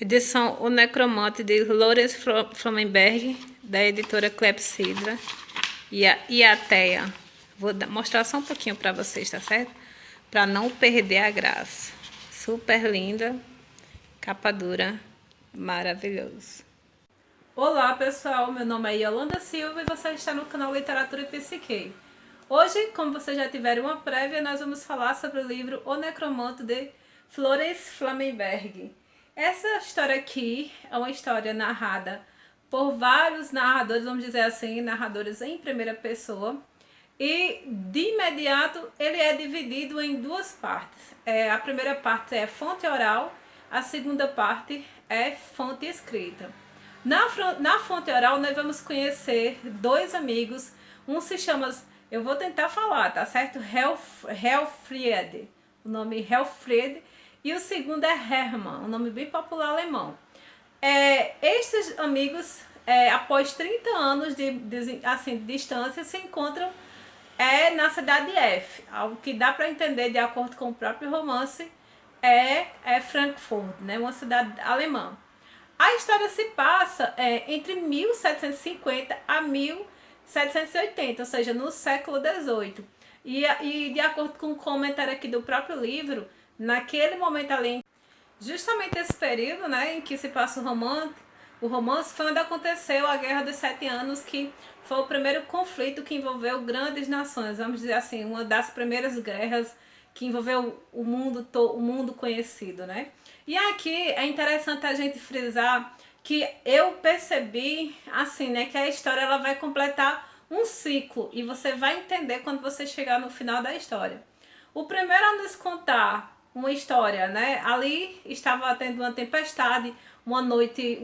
Edição O Necromante, de Lourenço Flamenberg, da editora Clepsydra e a Iateia. Vou mostrar só um pouquinho para vocês, tá certo? Para não perder a graça. Super linda, capa dura, maravilhoso. Olá pessoal, meu nome é Yolanda Silva e você está no canal Literatura e Psique. Hoje, como vocês já tiveram uma prévia, nós vamos falar sobre o livro O Necromante, de Lourenço Flamenberg. Essa história aqui é uma história narrada por vários narradores, vamos dizer assim, narradores em primeira pessoa. E de imediato ele é dividido em duas partes. A primeira parte é fonte oral, a segunda parte é fonte escrita. Na fonte oral nós vamos conhecer dois amigos, um se chama, eu vou tentar falar, tá certo? Helfried, o nome Helfried, e o segundo é Hermann, um nome bem popular alemão. Estes amigos, após 30 anos de distância, se encontram na cidade F. Algo que dá para entender, de acordo com o próprio romance, é Frankfurt, né? Uma cidade alemã. A história se passa entre 1750 a 1780, ou seja, no século XVIII. E de acordo com o comentário aqui do próprio livro, naquele momento ali, justamente esse período, né, em que se passa o romance foi onde aconteceu a Guerra dos 7 Anos, que foi o primeiro conflito que envolveu grandes nações, vamos dizer assim, uma das primeiras guerras que envolveu o mundo conhecido, né? E aqui é interessante a gente frisar que eu percebi, assim, né, que a história ela vai completar um ciclo e você vai entender quando você chegar no final da história. O primeiro a nos contar uma história, né? Ali estava tendo uma tempestade, uma noite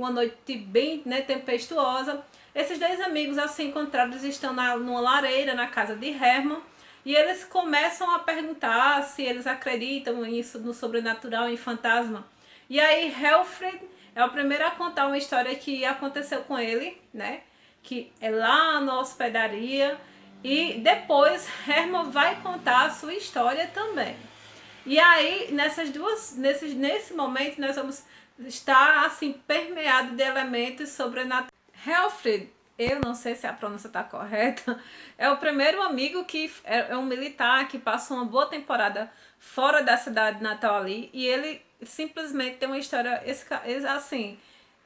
bem, né, tempestuosa. Esses dois amigos, ao se encontrar, estão numa lareira na casa de Hermann, e eles começam a perguntar se eles acreditam nisso, no sobrenatural, em fantasma. E aí Helfried é o primeiro a contar uma história que aconteceu com ele, né? Que é lá na hospedaria. E depois Hermann vai contar a sua história também. E aí, nesse momento, nós vamos estar assim permeado de elementos sobrenaturais. Helfried, eu não sei se a pronúncia está correta, é o primeiro amigo que é um militar que passou uma boa temporada fora da cidade natal ali, e ele simplesmente tem uma história assim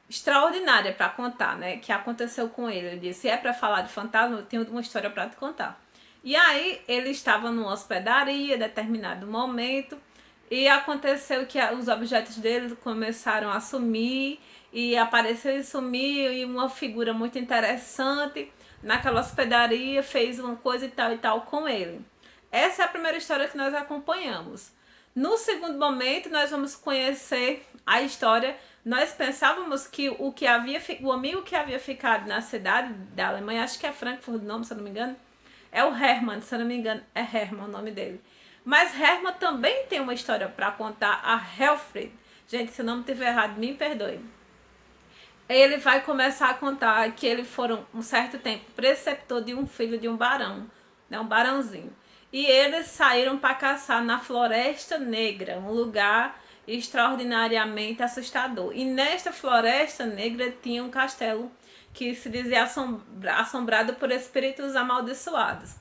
extraordinária para contar, né? Que aconteceu com ele. Ele disse: é para falar de fantasma, eu tenho uma história para te contar. E aí ele estava numa hospedaria em determinado momento e aconteceu que os objetos dele começaram a sumir, e apareceu e sumiu, e uma figura muito interessante naquela hospedaria fez uma coisa e tal com ele. Essa é a primeira história que nós acompanhamos. No segundo momento, nós vamos conhecer a história. Nós pensávamos que o amigo que havia ficado na cidade da Alemanha, acho que é Frankfurt o nome, se eu não me engano, é o Hermann, se eu não me engano, é Hermann o nome dele. Mas Hermann também tem uma história para contar a Helfried. Gente, se eu não estiver errado, me perdoe. Ele vai começar a contar que ele foram um certo tempo preceptor de um filho de um barão, né, um barãozinho. E eles saíram para caçar na Floresta Negra, um lugar extraordinariamente assustador. E nesta Floresta Negra tinha um castelo que se dizia assombrado por espíritos amaldiçoados.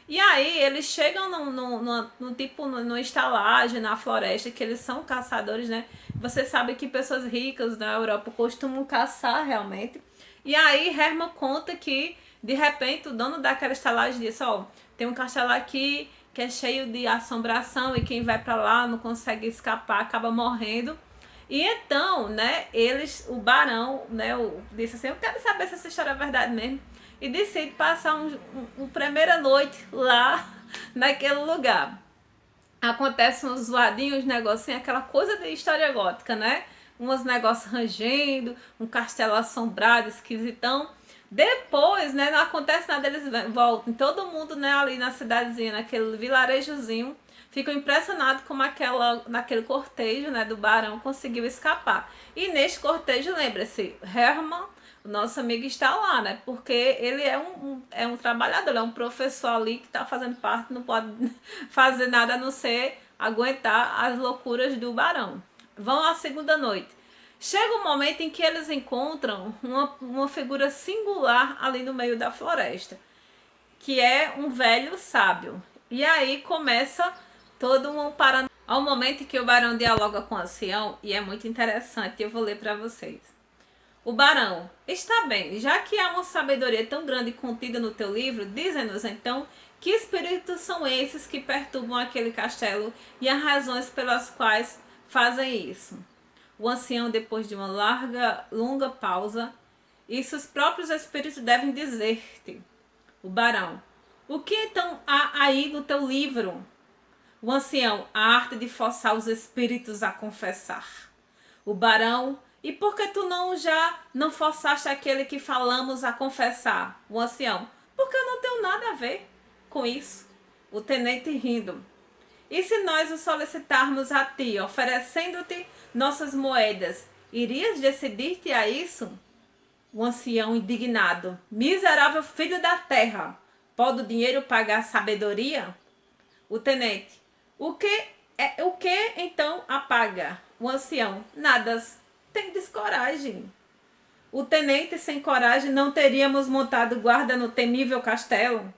E aí eles chegam numa estalagem na floresta, que eles são caçadores, né? Você sabe que pessoas ricas na Europa costumam caçar realmente. E aí Hermann conta que, de repente, o dono daquela estalagem disse: ó, tem um castelo aqui que é cheio de assombração, e quem vai para lá não consegue escapar, acaba morrendo. E então, né, o barão, né, disse assim: eu quero saber se essa história é verdade mesmo. E decide passar uma primeira noite lá naquele lugar. Acontece uns zoadinhos, uns negocinhos, aquela coisa de história gótica, né? Uns negócios rangendo, um castelo assombrado, esquisitão. Depois, né, não acontece nada, eles voltam. Todo mundo, né, ali na cidadezinha, naquele vilarejozinho, ficam impressionados como naquele cortejo, né, do barão conseguiu escapar. E neste cortejo, lembre-se, Hermann, o nosso amigo, está lá, né? Porque ele é um trabalhador, é um professor ali que está fazendo parte, não pode fazer nada a não ser aguentar as loucuras do barão. Vão à segunda noite. Chega um momento em que eles encontram uma figura singular ali no meio da floresta, que é um velho sábio. E aí começa todo um paranoia. Ao momento em que o barão dialoga com o ancião, e é muito interessante, eu vou ler para vocês. O barão: está bem, já que há uma sabedoria tão grande contida no teu livro, dize-nos então que espíritos são esses que perturbam aquele castelo e as razões pelas quais fazem isso. O ancião, depois de uma longa pausa: isso os próprios espíritos devem dizer-te. O barão: o que então há aí no teu livro? O ancião: a arte de forçar os espíritos a confessar. O barão: e por que tu não forçaste aquele que falamos a confessar? O ancião: porque eu não tenho nada a ver com isso. O tenente, rindo: e se nós o solicitarmos a ti, oferecendo-te nossas moedas, irias decidir-te a isso? O ancião, indignado: miserável filho da terra, pode o dinheiro pagar a sabedoria? O tenente: o que então apaga? O ancião: nada, tem descoragem. O tenente: sem coragem não teríamos montado guarda no temível castelo?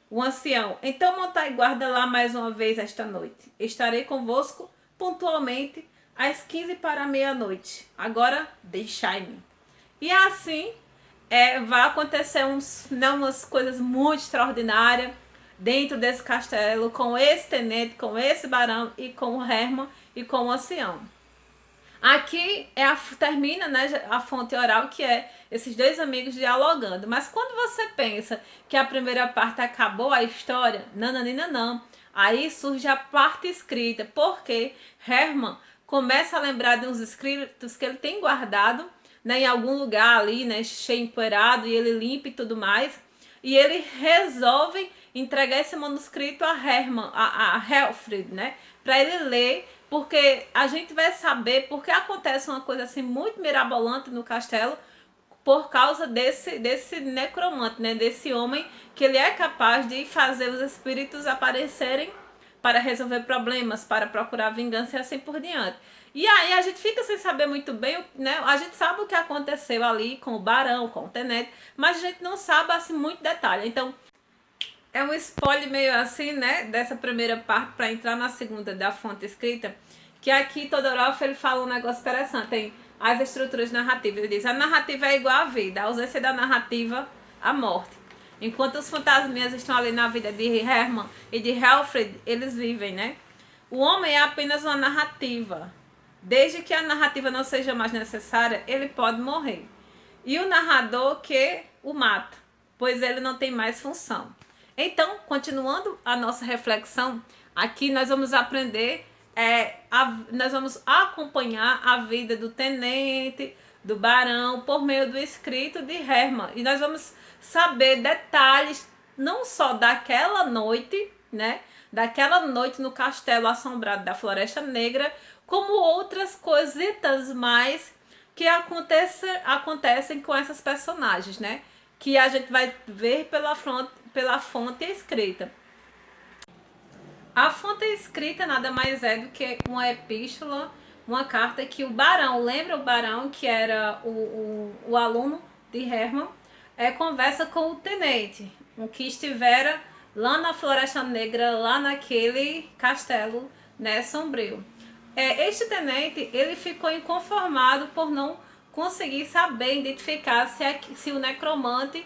O ancião: então montai guarda lá mais uma vez esta noite. Estarei convosco pontualmente às 15 para meia-noite. Agora deixai-me. E assim vai acontecer umas coisas muito extraordinárias dentro desse castelo, com esse tenente, com esse barão e com o Herman e com o ancião. Aqui termina, né, a fonte oral, que é esses dois amigos dialogando. Mas quando você pensa que a primeira parte acabou a história, não. Aí surge a parte escrita, porque Herman começa a lembrar de uns escritos que ele tem guardado, né, em algum lugar ali, né, cheio empoeirado, e ele limpa e tudo mais. E ele resolve entregar esse manuscrito a Herman, a Helfrid, né, para ele ler, porque a gente vai saber porque acontece uma coisa assim muito mirabolante no castelo por causa desse necromante, né, desse homem que ele é capaz de fazer os espíritos aparecerem para resolver problemas, para procurar vingança e assim por diante. E aí a gente fica sem saber muito bem, né? A gente sabe o que aconteceu ali com o barão, com o tenente, mas a gente não sabe assim muito detalhe. Então, é um spoiler meio assim, né, dessa primeira parte para entrar na segunda da fonte escrita, que aqui Todorov ele fala um negócio interessante, tem as estruturas narrativas. Ele diz: a narrativa é igual à vida, a ausência da narrativa, a morte. Enquanto os fantasminhas estão ali na vida de Herman e de Helfrid, eles vivem, né? O homem é apenas uma narrativa. Desde que a narrativa não seja mais necessária, ele pode morrer. E o narrador que o mata, pois ele não tem mais função. Então, continuando a nossa reflexão, aqui nós vamos aprender, nós vamos acompanhar a vida do tenente, do barão, por meio do escrito de Herman. E nós vamos saber detalhes, não só daquela noite, né? Daquela noite no castelo assombrado da Floresta Negra, como outras coisitas mais que acontecem com essas personagens, né? Que a gente vai ver pela fonte escrita. A fonte escrita nada mais é do que uma epístola, uma carta que o barão, lembra o barão que era o aluno de Herman, conversa com o tenente, o que estivera lá na Floresta Negra, lá naquele castelo, né, sombrio. Este tenente, ele ficou inconformado por não conseguir saber identificar se o necromante,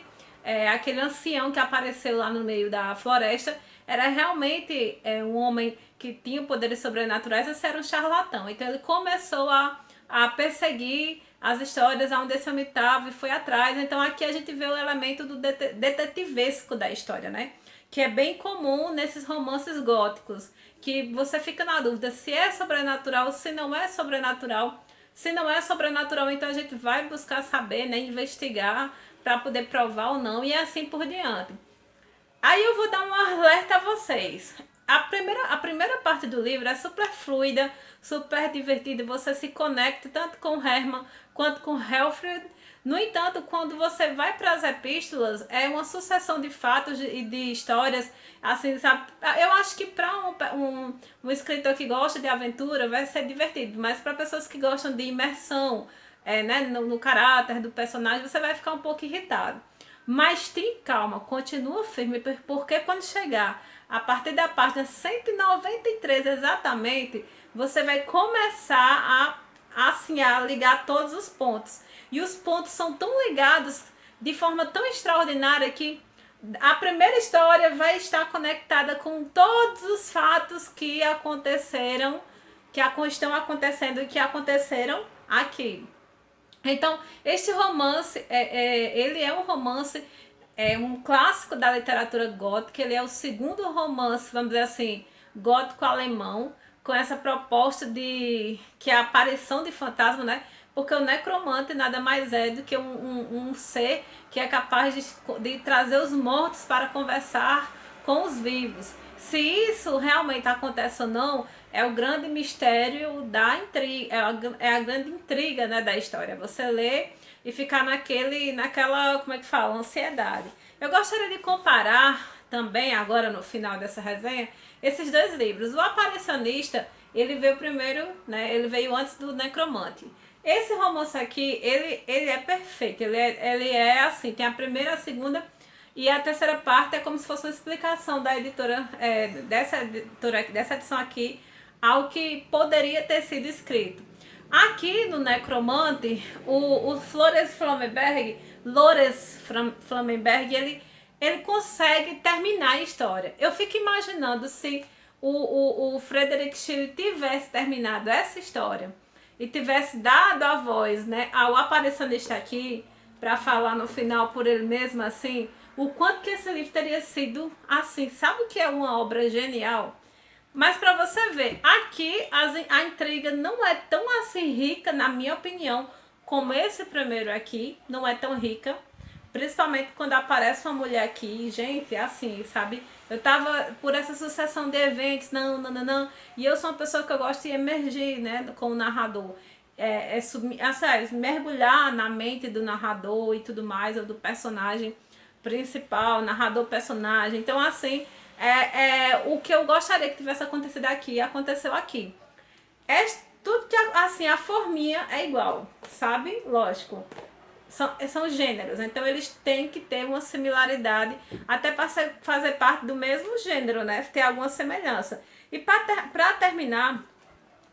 aquele ancião que apareceu lá no meio da floresta, era realmente um homem que tinha poderes sobrenaturais ou se era um charlatão. Então ele começou a perseguir as histórias onde esse homem estava e foi atrás. Então aqui a gente vê o elemento do detetivesco da história, né? Que é bem comum nesses romances góticos, que você fica na dúvida se é sobrenatural, se não é sobrenatural. Se não é sobrenatural, então a gente vai buscar saber, né, investigar para poder provar ou não, e assim por diante. Aí eu vou dar um alerta a vocês. A primeira parte do livro é super fluida, super divertida, você se conecta tanto com Herman quanto com Helfrid. No entanto, quando você vai para as epístolas, é uma sucessão de fatos e de histórias, assim, sabe? Eu acho que para um escritor que gosta de aventura vai ser divertido, mas para pessoas que gostam de imersão, né, no caráter do personagem, você vai ficar um pouco irritado. Mas tem calma, continua firme, porque quando chegar a partir da página 193 exatamente, você vai começar assim, a ligar todos os pontos. E os pontos são tão ligados de forma tão extraordinária que a primeira história vai estar conectada com todos os fatos que aconteceram, que estão acontecendo e que aconteceram aqui. Então, este romance, ele é um romance, um clássico da literatura gótica, ele é o segundo romance, vamos dizer assim, gótico-alemão, com essa proposta de que é a aparição de fantasma, né? Porque o necromante nada mais é do que um ser que é capaz de trazer os mortos para conversar com os vivos. Se isso realmente acontece ou não, é o grande mistério da intriga, é a grande intriga, né, da história. Você lê e ficar naquela, como é que fala, ansiedade. Eu gostaria de comparar também, agora no final dessa resenha, esses dois livros. O Aparicionista, ele veio primeiro, né, ele veio antes do Necromante. Esse romance aqui, ele é perfeito, ele é assim, tem a primeira, a segunda e a terceira parte é como se fosse uma explicação da editora, dessa edição aqui, ao que poderia ter sido escrito. Aqui no Necromante, o Lores Flammenberg, ele consegue terminar a história. Eu fico imaginando se o Frederick Shelley tivesse terminado essa história e tivesse dado a voz, né, ao aparicionista aqui, para falar no final por ele mesmo, assim, o quanto que esse livro teria sido assim. Sabe o que é uma obra genial? Mas para você ver, aqui a intriga não é tão assim rica, na minha opinião, como esse primeiro aqui, não é tão rica. Principalmente quando aparece uma mulher aqui, gente, é assim, sabe? Eu tava por essa sucessão de eventos, e eu sou uma pessoa que eu gosto de emergir, né, com o narrador. Mergulhar na mente do narrador e tudo mais, ou do personagem principal, narrador personagem. Então, assim, o que eu gostaria que tivesse acontecido aqui, aconteceu aqui. Tudo que, assim, a forminha é igual, sabe? Lógico. São gêneros, então eles têm que ter uma similaridade, até para fazer parte do mesmo gênero, né? Ter alguma semelhança. E para terminar,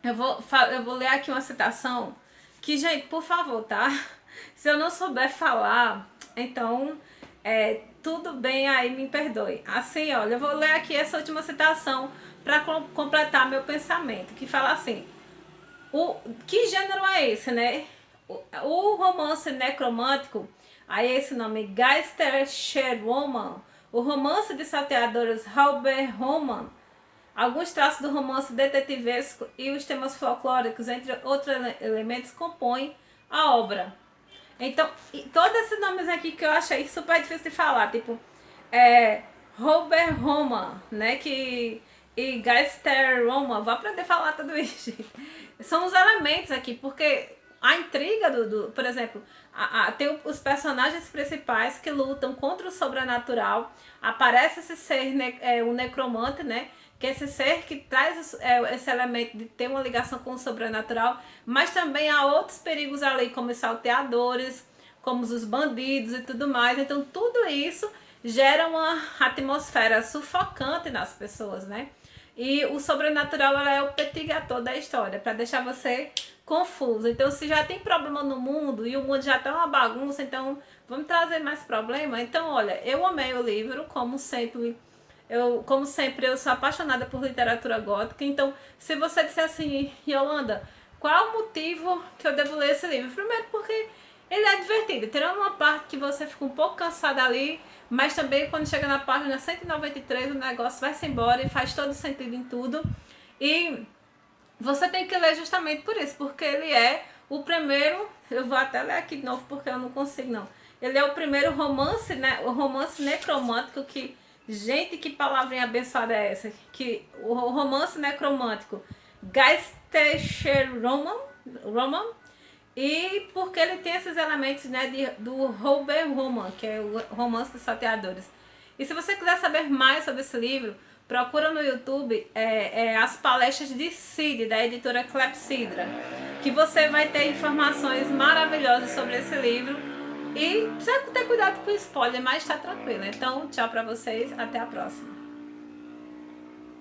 eu vou ler aqui uma citação que, gente, por favor, tá? Se eu não souber falar, então tudo bem aí, me perdoe. Assim, olha, eu vou ler aqui essa última citação para completar meu pensamento, que fala assim: que gênero é esse, né? O romance necromântico, aí esse nome, Geisterschwerroman, o romance de salteadores Robert Roman, alguns traços do romance detetivesco e os temas folclóricos, entre outros elementos, compõem a obra. Então, todos esses nomes aqui que eu achei super difícil de falar, tipo, Robert Roman, né, e Geisterroman, vou aprender a falar tudo isso, gente. São os elementos aqui, porque a intriga por exemplo, tem os personagens principais que lutam contra o sobrenatural, aparece esse ser, o necromante, né, que é esse ser que traz esse elemento de ter uma ligação com o sobrenatural, mas também há outros perigos ali, como os salteadores, como os bandidos e tudo mais. Então tudo isso gera uma atmosfera sufocante nas pessoas, né? E o sobrenatural, ela é o petit gâteau da história, para deixar você confuso. Então, se já tem problema no mundo e o mundo já tá uma bagunça, então vamos trazer mais problema? Então, olha, eu amei o livro, como sempre. Eu sou apaixonada por literatura gótica. Então, se você disser assim, Yolanda, qual é o motivo que eu devo ler esse livro? Primeiro, porque ele é divertido. Tirando uma parte que você fica um pouco cansada ali, mas também quando chega na página 193 o negócio vai-se embora e faz todo sentido em tudo. E você tem que ler justamente por isso, porque ele é o primeiro, eu vou até ler aqui de novo porque eu não consigo não. Ele é o primeiro romance, né, o romance necromântico que, gente, que palavrinha abençoada é essa? Que o romance necromântico Geisterschwerroman, e porque ele tem esses elementos, né, do Robert Roman, que é o romance dos salteadores. E se você quiser saber mais sobre esse livro, procura no YouTube as palestras de Cid, da editora Clepsydra. que você vai ter informações maravilhosas sobre esse livro. E precisa ter cuidado com o spoiler, mas tá tranquilo. Então, tchau pra vocês, até a próxima.